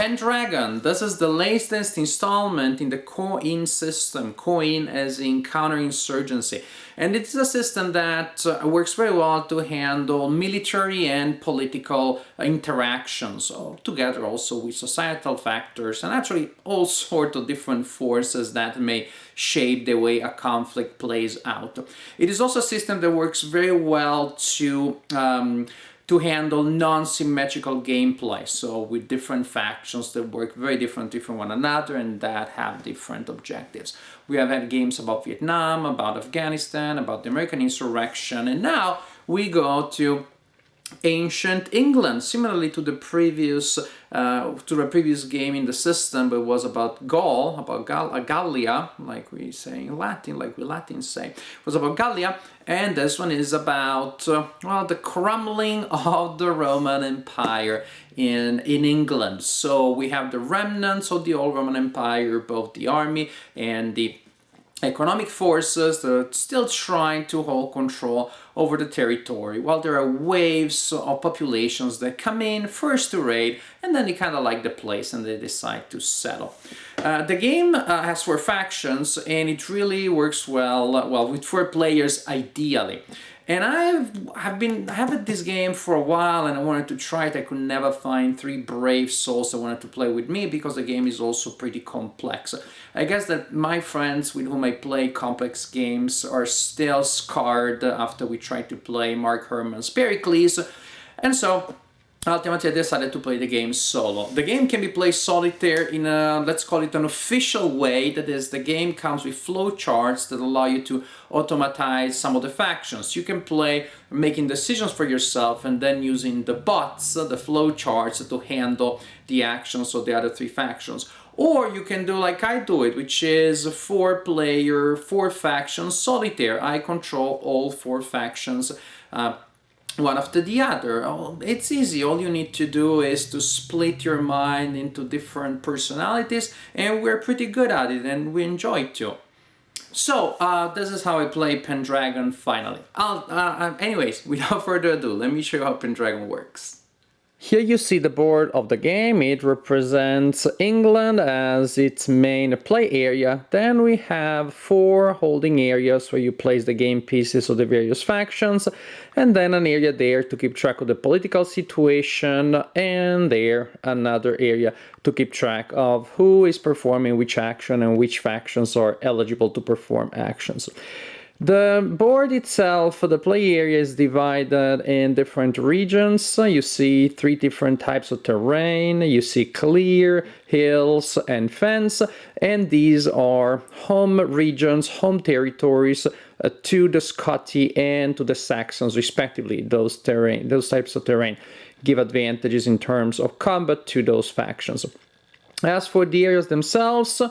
Pendragon, this is the latest installment in the coin system, coin as in counterinsurgency. And it is a system that works very well to handle military and political interactions, together also with societal factors and actually all sorts of different forces that may shape the way a conflict plays out. It is also a system that works very well to handle non-symmetrical gameplay, so with different factions that work very differently from one another and that have different objectives. We have had games about Vietnam, about Afghanistan, about the American insurrection, and now we go to ancient England, similarly to the previous game in the system, but it was about Gaul, about Gallia, like we say in Latin, like we Latins say. It was about Gallia, and this one is about well, the crumbling of the Roman Empire in England. So we have the remnants of the old Roman Empire, both the army and the economic forces that are still trying to hold control over the territory, while there are waves of populations that come in first to raid and then they kind of like the place and they decide to settle. The game has 4 factions and it really works well with 4 players ideally. And I have had this game for a while and I wanted to try it. I could never find 3 brave souls that wanted to play with me because the game is also pretty complex. I guess that my friends with whom I play complex games are still scarred after we tried to play Mark Herman's Pericles, and so ultimately I decided to play the game solo. The game can be played solitaire in a, let's call it an official way, that is, the game comes with flowcharts that allow you to automatize some of the factions. You can play making decisions for yourself and then using the bots, the flowcharts, to handle the actions of the other 3 factions. Or you can do like I do it, which is a 4-player, 4 factions solitaire. I control all 4 factions, one after the other. It's easy. All you need to do is to split your mind into different personalities, and we're pretty good at it, and we enjoy it too. So, this is how I play Pendragon finally. Anyways, without further ado, let me show you how Pendragon works. Here you see the board of the game. It represents England as its main play area. Then we have 4 holding areas where you place the game pieces of the various factions, and then an area there to keep track of the political situation, and there another area to keep track of who is performing which action and which factions are eligible to perform actions. The board itself, the play area, is divided in different regions. You see 3 different types of terrain. You see clear, hills, and fence. And these are home regions, home territories to the Scotti and to the Saxons, respectively. Those types of terrain give advantages in terms of combat to those factions. As for the areas themselves,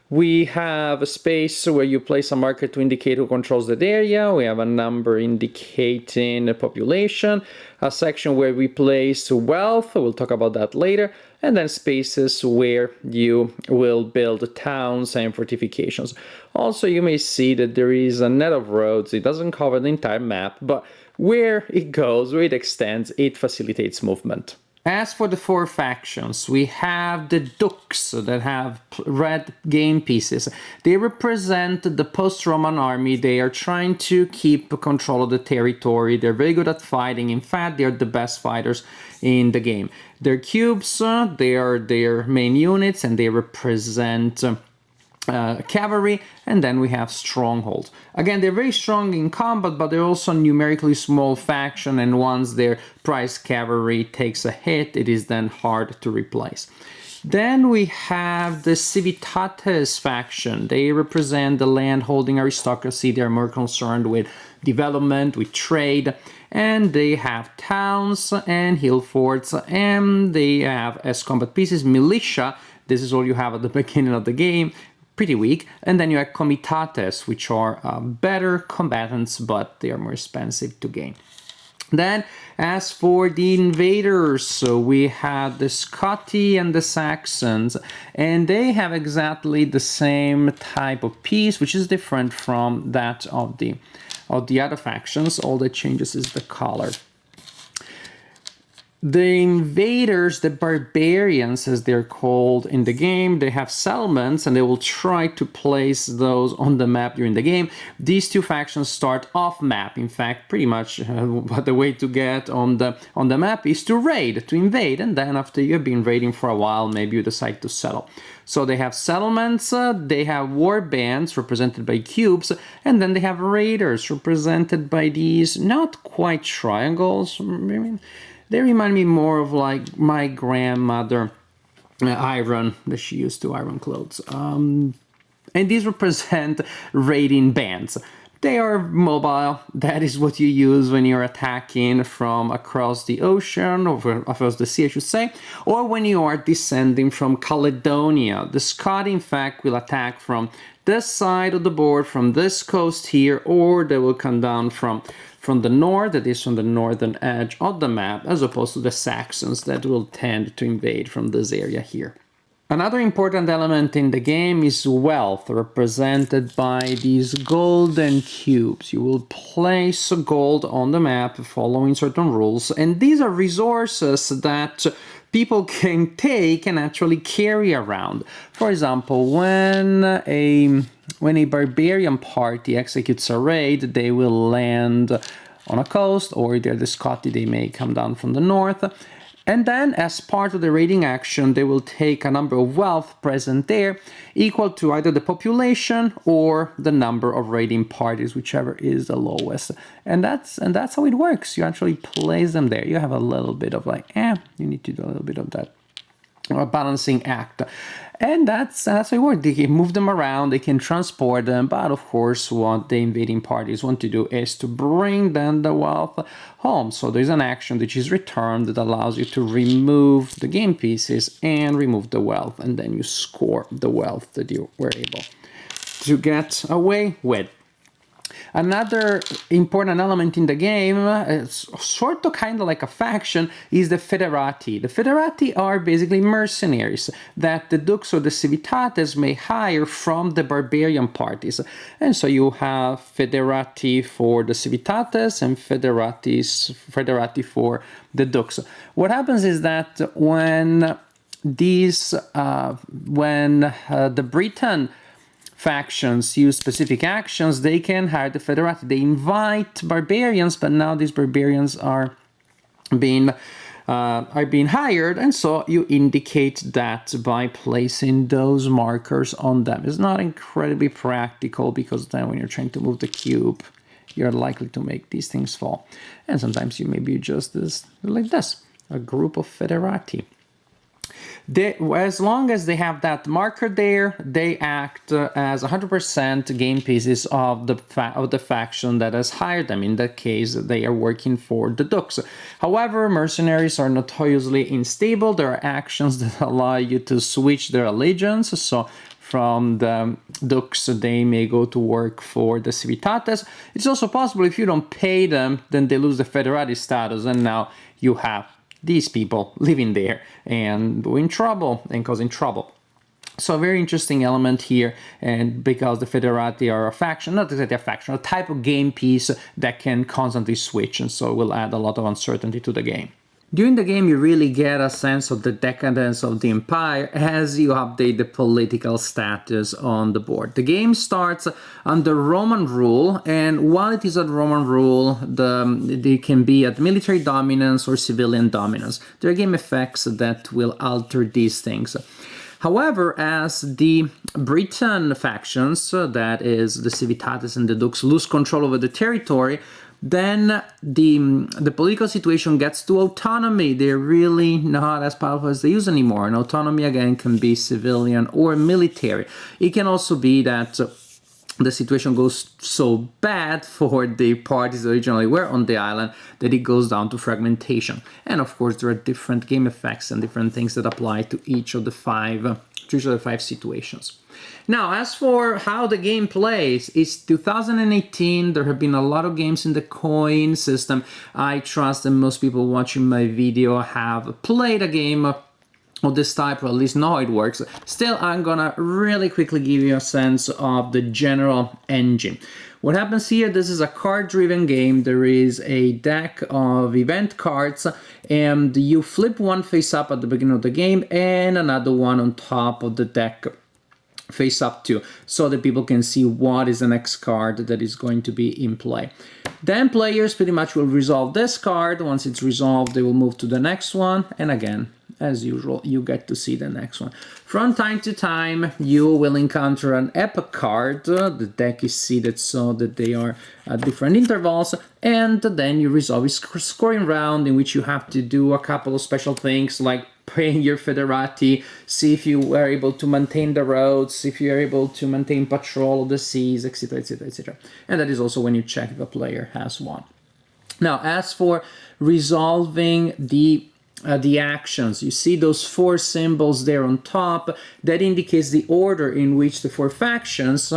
we have a space where you place a marker to indicate who controls that area. We have a number indicating the population, a section where we place wealth, we'll talk about that later, and then spaces where you will build towns and fortifications. Also, you may see that there is a net of roads. It doesn't cover the entire map, but where it goes, where it extends, it facilitates movement. As for the 4 factions, we have the Dukes that have red game pieces. They represent the post-Roman army. They are trying to keep control of the territory. They're very good at fighting. In fact, they're the best fighters in the game. They're cubes, they are their main units, and they represent cavalry, and then we have strongholds. Again, they're very strong in combat, but they're also a numerically small faction, and once their prize cavalry takes a hit, it is then hard to replace. Then we have the Civitates faction. They represent the land-holding aristocracy. They're more concerned with development, with trade, and they have towns and hill forts, and they have as combat pieces militia. This is all you have at the beginning of the game. Pretty weak. And then you have comitates, which are better combatants, but they are more expensive to gain. Then, as for the invaders, so we have the Scotti and the Saxons, and they have exactly the same type of piece, which is different from that of the other factions. All that changes is the color. The invaders, the barbarians as they're called in the game, they have settlements and they will try to place those on the map during the game. These two factions start off map. In fact, pretty much the way to get on the map is to raid, to invade, and then after you've been raiding for a while, maybe you decide to settle. So they have settlements, they have war bands represented by cubes, and then they have raiders represented by these not quite triangles. I mean, they remind me more of like my grandmother iron that she used to iron clothes. And these represent raiding bands. They are mobile. That is what you use when you're attacking from across the ocean, or across the sea, I should say, or when you are descending from Caledonia. The Scot, in fact, will attack from this side of the board, from this coast here, or they will come down from the north, that is from the northern edge of the map, as opposed to the Saxons that will tend to invade from this area here. Another important element in the game is wealth, represented by these golden cubes. You will place gold on the map following certain rules, and these are resources that people can take and actually carry around. For example, when a barbarian party executes a raid, they will land on a coast, or if they're the Scotty, they may come down from the north. And then, as part of the raiding action, they will take a number of wealth present there, equal to either the population or the number of raiding parties, whichever is the lowest. And that's how it works. You actually place them there. You have a little bit of like, you need to do a little bit of that balancing act. And that's how it works. They can move them around, they can transport them, but of course what the invading parties want to do is to bring then the wealth home. So there's an action which is returned that allows you to remove the game pieces and remove the wealth, and then you score the wealth that you were able to get away with. Another important element in the game, sort of kind of like a faction, is the Foederati. The Foederati are basically mercenaries that the dukes or the civitates may hire from the barbarian parties. And so you have Foederati for the civitates and Foederati for the dukes. What happens is that when the Briton factions use specific actions, they can hire the Foederati. They invite barbarians, but now these barbarians are being hired, and so you indicate that by placing those markers on them. It's not incredibly practical, because then when you're trying to move the cube, you're likely to make these things fall. And sometimes you maybe just like this, a group of Foederati. As long as they have that marker there, they act as 100% game pieces of the faction that has hired them. In that case, they are working for the dukes. However, mercenaries are notoriously unstable. There are actions that allow you to switch their allegiance. So from the dukes, they may go to work for the civitates. It's also possible if you don't pay them, then they lose the Foederati status, and now you have these people living there and doing trouble and causing trouble. So a very interesting element here, and because the Foederati are a faction, not exactly a faction, a type of game piece that can constantly switch, and so it will add a lot of uncertainty to the game. During the game, you really get a sense of the decadence of the empire as you update the political status on the board. The game starts under Roman rule, and while it is under Roman rule, they can be at military dominance or civilian dominance. There are game effects that will alter these things. However, as the Briton factions, that is the civitates and the dukes, lose control over the territory, then the political situation gets to autonomy. They're really not as powerful as they used anymore. And autonomy, again, can be civilian or military. It can also be that the situation goes so bad for the parties that originally were on the island that it goes down to fragmentation. And of course, there are different game effects and different things that apply to each of the five situations. Now, as for how the game plays, it's 2018. There have been a lot of games in the coin system. I trust that most people watching my video have played a game of this type, or at least know how it works. Still, I'm gonna really quickly give you a sense of the general engine. What happens here, this is a card-driven game. There is a deck of event cards, and you flip one face up at the beginning of the game and another one on top of the deck face up too, so that people can see what is the next card that is going to be in play. Then players pretty much will resolve this card. Once it's resolved, they will move to the next one, and again, as usual, you get to see the next one. From time to time, you will encounter an epic card. The deck is seated so that they are at different intervals, and then you resolve a scoring round in which you have to do a couple of special things like paying your Foederati, see if you were able to maintain the roads, if you are able to maintain patrol of the seas, etc, etc, etc. And that is also when you check if a player has won. Now, as for resolving the actions, you see those 4 symbols there on top. That indicates the order in which the 4 factions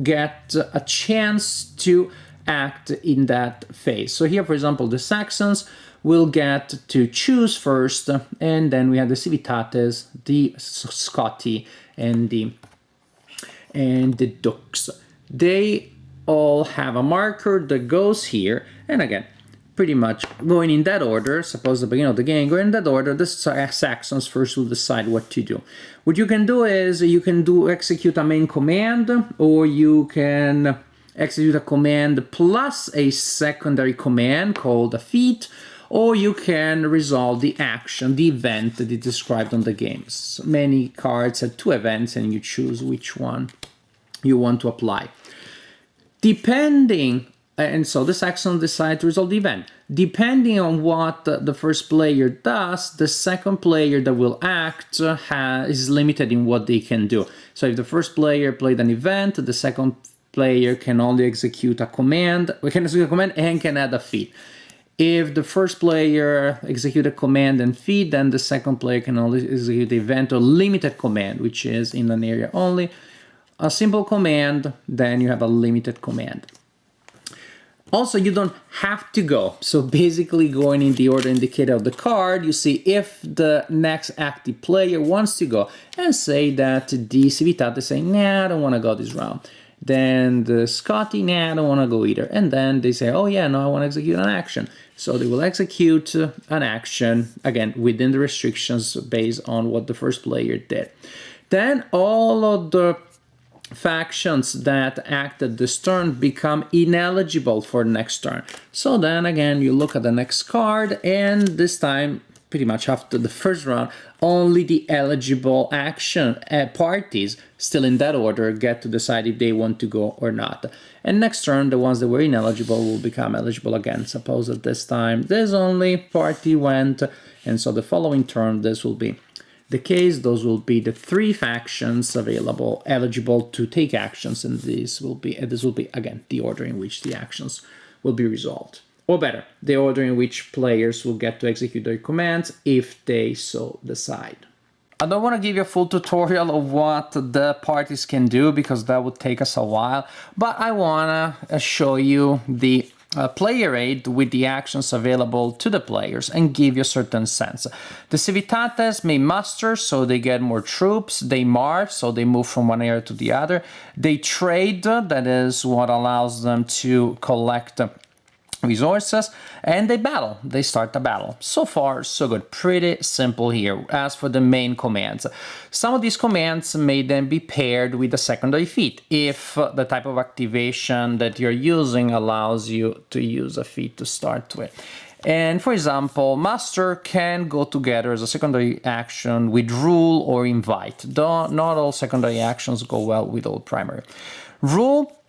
get a chance to act in that phase. So here, for example, the Saxons will get to choose first, and then we have the Civitates, the Scotti, and the Dukes. They all have a marker that goes here, and again, pretty much going in that order. Suppose the beginning of the game, go in that order. The Saxons first will decide what to do. What you can do is you can execute a main command, or you can execute a command plus a secondary command called a feat, or you can resolve the action, the event that is described on the games. So many cards have 2 events, and you choose which one you want to apply. And so the Saxons decide to resolve the event. Depending on what the first player does, the second player that will act is limited in what they can do. So if the first player played an event, the second player can only execute a command. We can execute a command and can add a feat. If the first player executes a command and feat, then the second player can only execute the event or limited command, which is in an area only. A simple command, then you have a limited command. Also, you don't have to go. So basically, going in the order indicated of the card, you see if the next active player wants to go, and say that the Civitates say, nah, I don't want to go this round. Then the Scotti, nah, I don't want to go either. And then they say, oh yeah, no, I want to execute an action. So they will execute an action, again, within the restrictions based on what the first player did. Then all of the factions that acted this turn become ineligible for the next turn. So then again, you look at the next card, and this time, pretty much after the first round, only the eligible action parties, still in that order, get to decide if they want to go or not. And next turn, the ones that were ineligible will become eligible again. Suppose at this time, this only party went, and so the following turn, this will be the case. Those will be the 3 factions available, eligible to take actions, and this will be again the order in which the actions will be resolved, or better, the order in which players will get to execute their commands if they so decide. I don't want to give you a full tutorial of what the parties can do, because that would take us a while, but I want to show you the player aid with the actions available to the players and give you a certain sense. The Civitates may muster, so they get more troops. They march, so they move from one area to the other. They trade, that is what allows them to collect resources, and they battle. They start the battle. So far, so good. Pretty simple here. As for the main commands, some of these commands may then be paired with a secondary feat if the type of activation that you're using allows you to use a feat to start with. And for example, muster can go together as a secondary action with rule or invite, though not all secondary actions go well with all primary. Rule,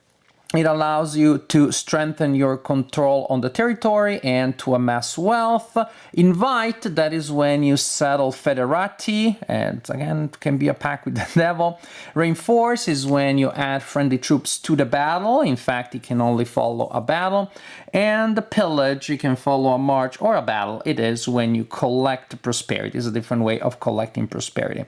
it allows you to strengthen your control on the territory and to amass wealth. Invite, that is when you settle Foederati, and again, it can be a pact with the devil. Reinforce is when you add friendly troops to the battle. In fact, it can only follow a battle. And the pillage, you can follow a march or a battle. It is when you collect prosperity. It's a different way of collecting prosperity.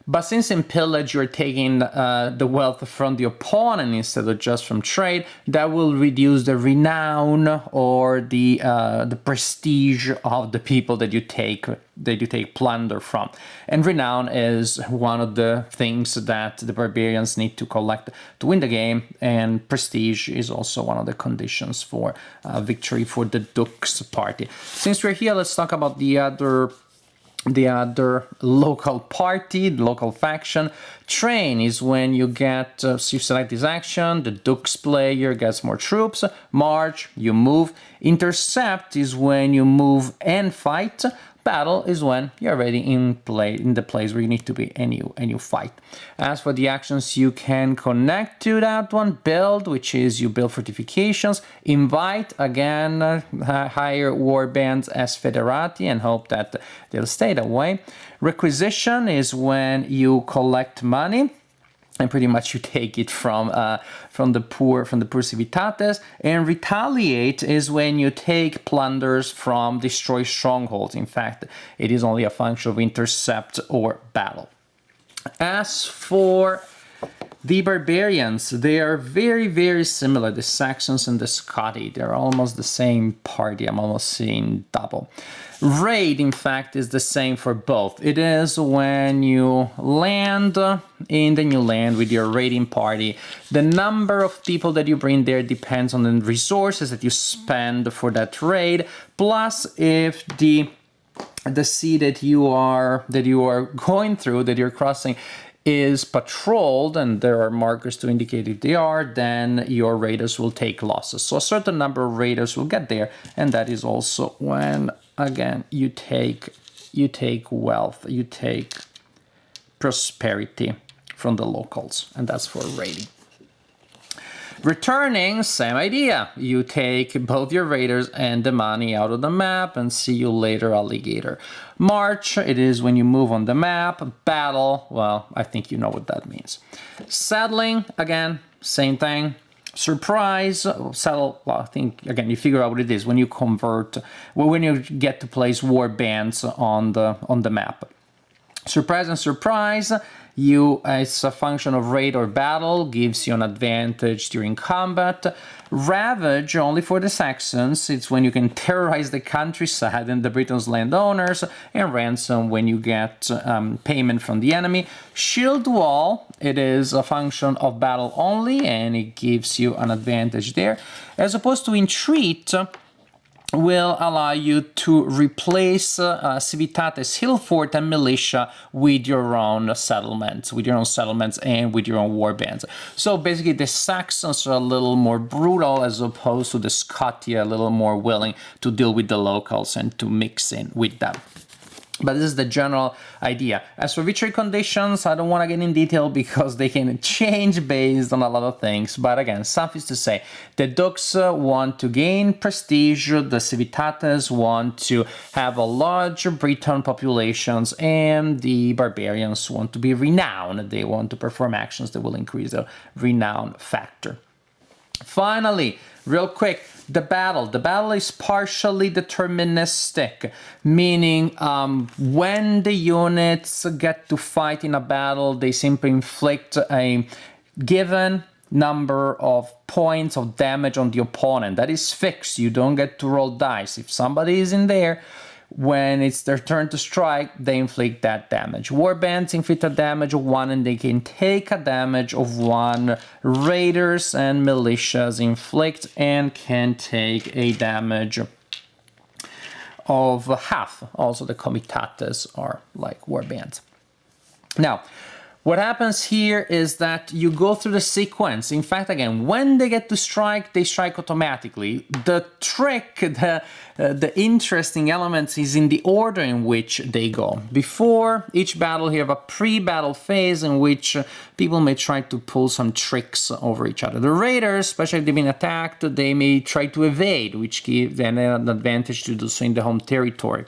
But since in pillage you're taking the wealth from the opponent instead of just from trade, that will reduce the renown or the prestige of the people that you take plunder from. And renown is one of the things that the barbarians need to collect to win the game, and prestige is also one of the conditions for victory for the Duke's party. Since we're here, let's talk about the other local party, the local faction. Train is when you get, so you select this action, the Duke's player gets more troops. March, you move. Intercept is when you move and fight. Battle is when you're already in the place where you need to be and you fight. As for the actions you can connect to that one, build, which is you build fortifications. Invite, again, hire war bands as Foederati and hope that they'll stay that way. Requisition is when you collect money, and pretty much you take it from the poor civitates. And retaliate is when you take plunders from destroy strongholds. In fact, it is only a function of intercept or battle. As for the barbarians, they are very, very similar. The Saxons and the Scotti, they're almost the same party. I'm almost seeing double. Raid, in fact, is the same for both. It is when you land in the new land with your raiding party. The number of people that you bring there depends on the resources that you spend for that raid, plus if the sea that you are going through, that you're crossing, is patrolled and there are markers to indicate if they are, then your raiders will take losses. So a certain number of raiders will get there, and that is also when, again, you take wealth, you take prosperity from the locals, and that's for raiding. Returning, same idea. You take both your raiders and the money out of the map, and see you later, alligator. March, it is when you move on the map. Battle, well, I think you know what that means. Settling, again, same thing. Surprise, settle, well, I think, again, you figure out what it is when you convert, well, when you get to place war bands on the map. Surprise and surprise, it's a function of raid or battle, gives you an advantage during combat. Ravage, only for the Saxons, it's when you can terrorize the countryside and the Britons' landowners. And ransom, when you get payment from the enemy. Shield wall, it is a function of battle only, and it gives you an advantage there. As opposed to entreat, will allow you to replace civitates, hill fort, and militia with your own settlements, and with your own war bands. So basically, the Saxons are a little more brutal as opposed to the Scotti, a little more willing to deal with the locals and to mix in with them. But this is the general idea. As for victory conditions, I don't want to get in detail because they can change based on a lot of things. But again, suffice to say, the Dukes want to gain prestige, the Civitates want to have a large Briton populations, and the barbarians want to be renowned. They want to perform actions that will increase the renown factor. Finally, real quick, the battle. The battle is partially deterministic, meaning when the units get to fight in a battle, they simply inflict a given number of points of damage on the opponent. That is fixed. You don't get to roll dice. If somebody is in there, when it's their turn to strike, they inflict that damage. Warbands inflict a damage of 1, and they can take a damage of 1. Raiders and militias inflict and can take a damage of half. Also, the comitates are like warbands. Now, what happens here is that you go through the sequence. In fact, again, when they get to strike, they strike automatically. The trick, the interesting elements is in the order in which they go. Before each battle, you have a pre-battle phase in which people may try to pull some tricks over each other. The raiders, especially if they've been attacked, they may try to evade, which gives them an advantage to do so in the home territory.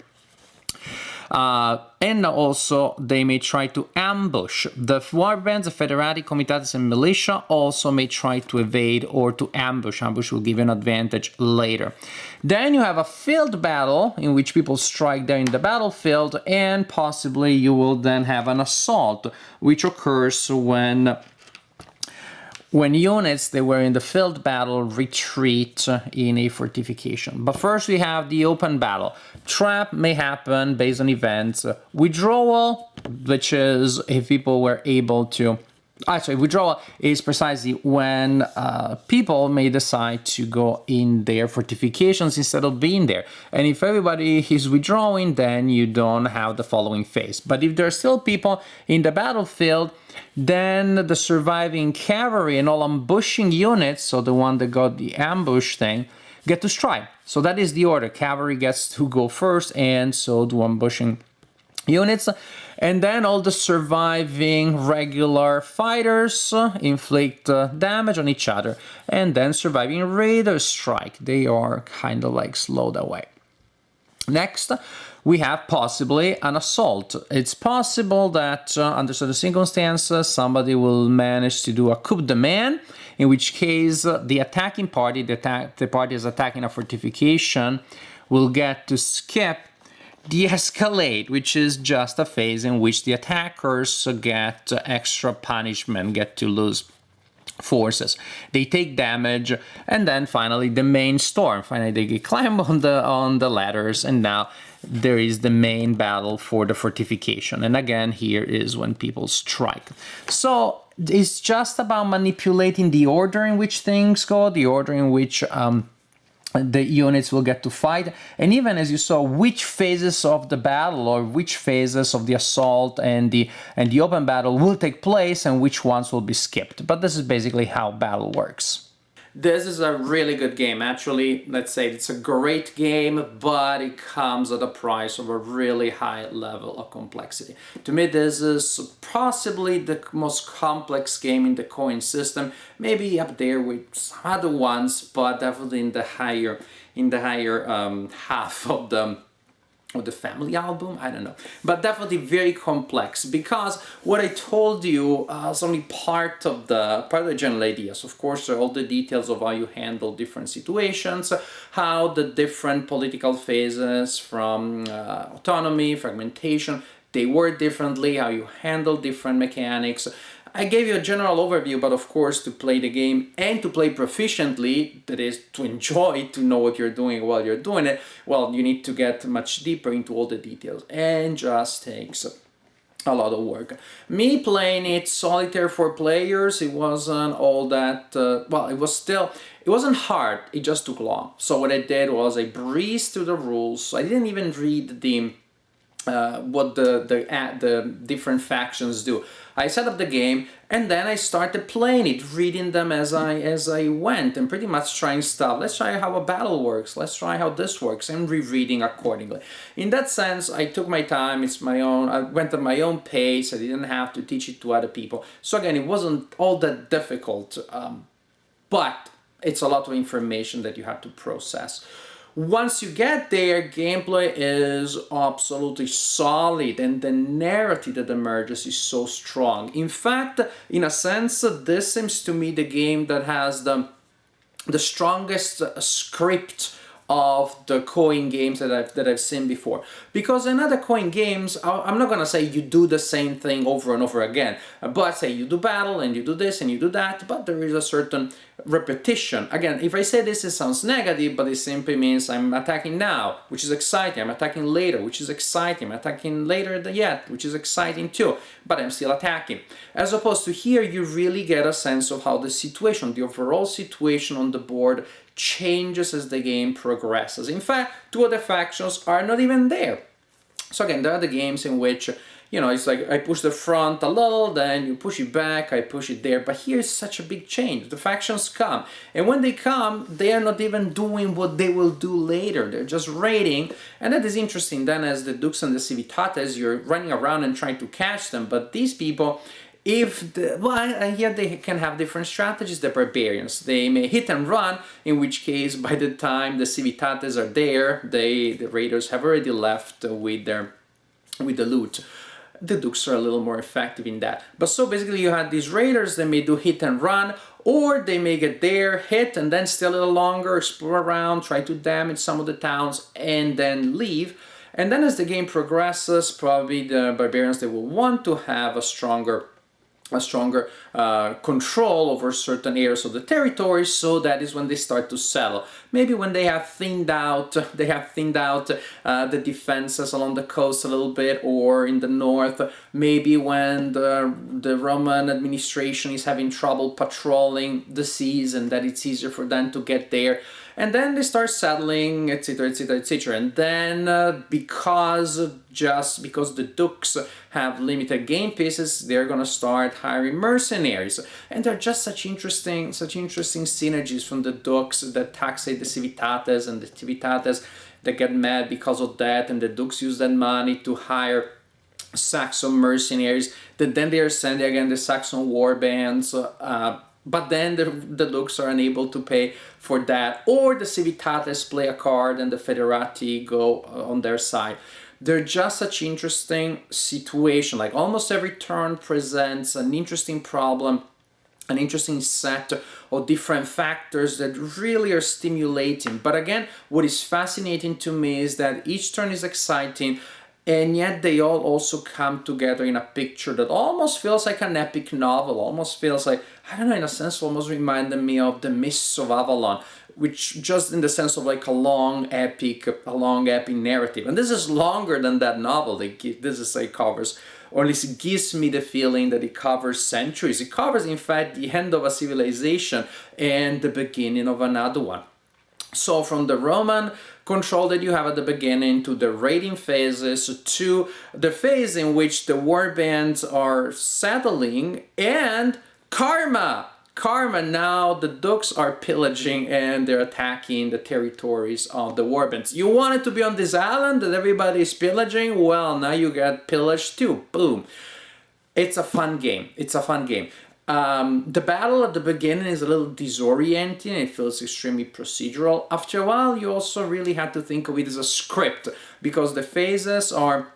And also they may try to ambush. The warbands, the Foederati, Comitatus, and Militia also may try to evade or to ambush. Ambush will give you an advantage later. Then you have a field battle in which people strike there in the battlefield, and possibly you will then have an assault, which occurs when units that were in the field battle retreat in a fortification. But first we have the open battle. Trap may happen based on events. Withdrawal, which is if people were able to... Actually, withdrawal is precisely when people may decide to go in their fortifications instead of being there. And if everybody is withdrawing, then you don't have the following phase. But if there are still people in the battlefield, then the surviving cavalry and all ambushing units, so the one that got the ambush thing, get to strike. So that is the order. Cavalry gets to go first, and so do ambushing units. And then all the surviving regular fighters inflict damage on each other. And then surviving raiders strike. They are kind of like slowed away. Next, we have possibly an assault. It's possible that under certain circumstances somebody will manage to do a coup de main, in which case the attacking party, the party is attacking a fortification, will get to skip the escalate, which is just a phase in which the attackers get extra punishment, get to lose forces. They take damage, and then finally the main storm. Finally they climb on the ladders, and now there is the main battle for the fortification. And again, here is when people strike. So it's just about manipulating the order in which things go, the order in which the units will get to fight, and even, as you saw, which phases of the battle or which phases of the assault and the open battle will take place and which ones will be skipped. But this is basically how battle works. This is a really good game. Actually, let's say it's a great game, but it comes at a price of a really high level of complexity. To me, this is possibly the most complex game in the coin system, maybe up there with some other ones, but definitely in the higher half of the family album, I don't know, but definitely very complex, because what I told you is only part of the general ideas. Of course, all the details of how you handle different situations, how the different political phases from autonomy, fragmentation, they work differently, how you handle different mechanics. I gave you a general overview, but of course, to play the game and to play proficiently, that is, to enjoy, to know what you're doing while you're doing it, well, you need to get much deeper into all the details, and just takes a lot of work. Me playing it solitaire for players, it wasn't all that, well, it wasn't hard, it just took long. So what I did was I breezed through the rules. I didn't even read the what the different factions do. I set up the game, and then I started playing it, reading them as I went, and pretty much trying stuff. Let's try how a battle works, let's try how this works, and rereading accordingly. In that sense, I took my time, it's my own, I went at my own pace, I didn't have to teach it to other people. So again, it wasn't all that difficult, but it's a lot of information that you have to process. Once you get there, gameplay is absolutely solid, and the narrative that emerges is so strong. In fact, in a sense, this seems to me the game that has the strongest script of the coin games that I've seen before. Because in other coin games, I'm not gonna say you do the same thing over and over again, but say you do battle and you do this and you do that, but there is a certain repetition. Again, if I say this, it sounds negative, but it simply means I'm attacking now, which is exciting. I'm attacking later, which is exciting. I'm attacking later yet, which is exciting too, but I'm still attacking. As opposed to here, you really get a sense of how the situation, the overall situation on the board changes as the game progresses. In fact, two of the factions are not even there. So again, there are the games in which, you know, it's like I push the front a little, then you push it back, I push it there. But here's such a big change. The factions come, and when they come, they are not even doing what they will do later. They're just raiding, and that is interesting. Then as the Dukes and the Civitates, you're running around and trying to catch them, but these people, here they can have different strategies. The barbarians, they may hit and run, in which case by the time the Civitates are there, the raiders have already left with their with the loot. The Dukes are a little more effective in that. But so basically you had these raiders that may do hit and run, or they may get there, hit, and then stay a little longer, explore around, try to damage some of the towns, and then leave. And then as the game progresses, probably the barbarians, they will want to have a stronger control over certain areas of the territory, so that is when they start to settle. Maybe when they have thinned out the defenses along the coast a little bit, or in the north. Maybe when the Roman administration is having trouble patrolling the seas, and that it's easier for them to get there. And then they start settling, etc., etc., etc. And then because the Dukes have limited game pieces, they're gonna start hiring mercenaries. And they're just such interesting synergies from the Dukes that taxate the Civitates, and the Civitates that get mad because of that, and the Dukes use that money to hire Saxon mercenaries. That then they are sending again the Saxon war bands. But then the Dukes are unable to pay for that, or the Civitates play a card and the Foederati go on their side. They're just such interesting situation. Like almost every turn presents an interesting problem, an interesting set of different factors that really are stimulating. But again, what is fascinating to me is that each turn is exciting, and yet they all also come together in a picture that almost feels like an epic novel, almost feels like, I don't know, in a sense almost reminded me of The Mists of Avalon, which just in the sense of like a long epic narrative. And this is longer than that novel. This is like covers, or at least it gives me the feeling that it covers centuries. It covers, in fact, the end of a civilization and the beginning of another one. So from the Roman control that you have at the beginning, to the raiding phases, to the phase in which the warbands are settling, and karma! Now the Dukes are pillaging and they're attacking the territories of the warbands. You wanted to be on this island that everybody is pillaging? Well, now you get pillaged too. Boom. It's a fun game. The battle at the beginning is a little disorienting. It feels extremely procedural. After a while, you also really have to think of it as a script, because the phases are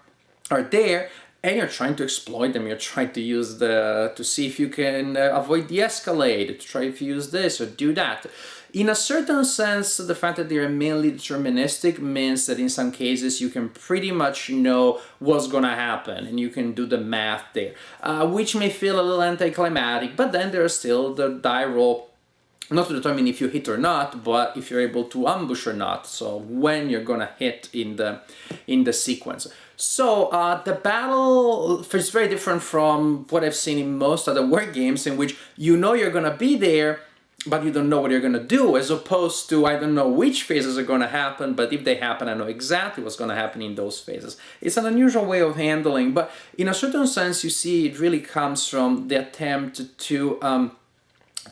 there, and you're trying to exploit them. You're trying to use to see if you can avoid the escalade, to try if you use this or do that. In a certain sense, the fact that they're mainly deterministic means that in some cases you can pretty much know what's gonna happen, and you can do the math there, which may feel a little anticlimactic, but then there's still the die roll, not to determine if you hit or not, but if you're able to ambush or not, so when you're gonna hit in the sequence. So the battle is very different from what I've seen in most other war games, in which you know you're gonna be there, but you don't know what you're gonna do, as opposed to, I don't know which phases are gonna happen, but if they happen, I know exactly what's gonna happen in those phases. It's an unusual way of handling, but in a certain sense, you see, it really comes from the attempt to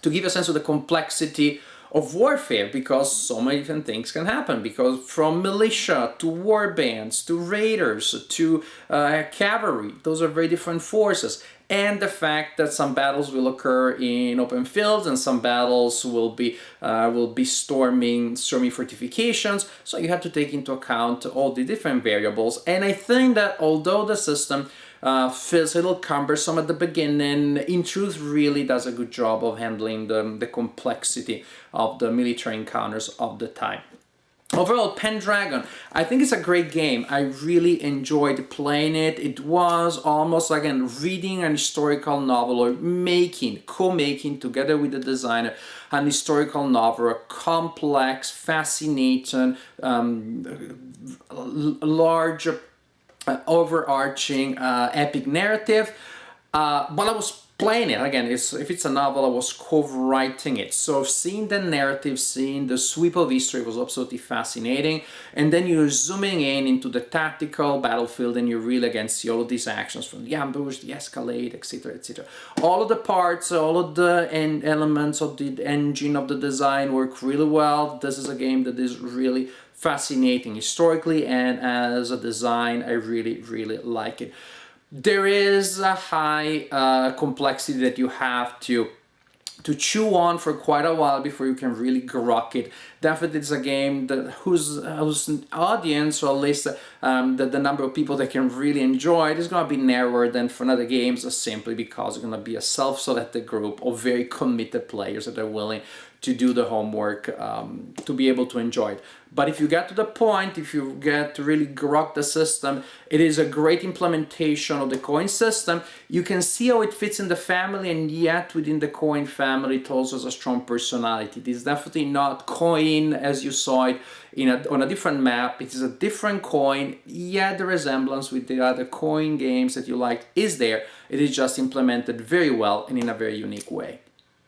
give a sense of the complexity of warfare, because so many different things can happen, because from militia to war bands to raiders to cavalry, those are very different forces. And the fact that some battles will occur in open fields and some battles will be storming fortifications, so you have to take into account all the different variables. And I think that although the system feels a little cumbersome at the beginning, in truth really does a good job of handling the complexity of the military encounters of the time. Overall, Pendragon, I think it's a great game. I really enjoyed playing it. It was almost like reading an historical novel, or co-making together with the designer an historical novel, a complex, fascinating, large, overarching, epic narrative. But I was playing it, again, if it's a novel, I was co-writing it. So seeing the narrative, seeing the sweep of history was absolutely fascinating. And then you're zooming in into the tactical battlefield, and you really again see all of these actions, from the ambush, the escalade, etc., etc. All of the parts, all of the elements of the engine of the design work really well. This is a game that is really fascinating historically, and as a design, I really, really like it. There is a high complexity that you have to to chew on for quite a while before you can really grok it. Definitely it's a game that whose audience, or at least the number of people that can really enjoy it, is going to be narrower than for other games, simply because it's going to be a self-selected group of very committed players that are willing to do the homework to be able to enjoy it. But if you get to the point, if you get to really grok the system, it is a great implementation of the coin system. You can see how it fits in the family, and yet within the coin family it also has a strong personality. It is definitely not coin as you saw it on a different map. It is a different coin, yet the resemblance with the other coin games that you liked is there. It is just implemented very well and in a very unique way.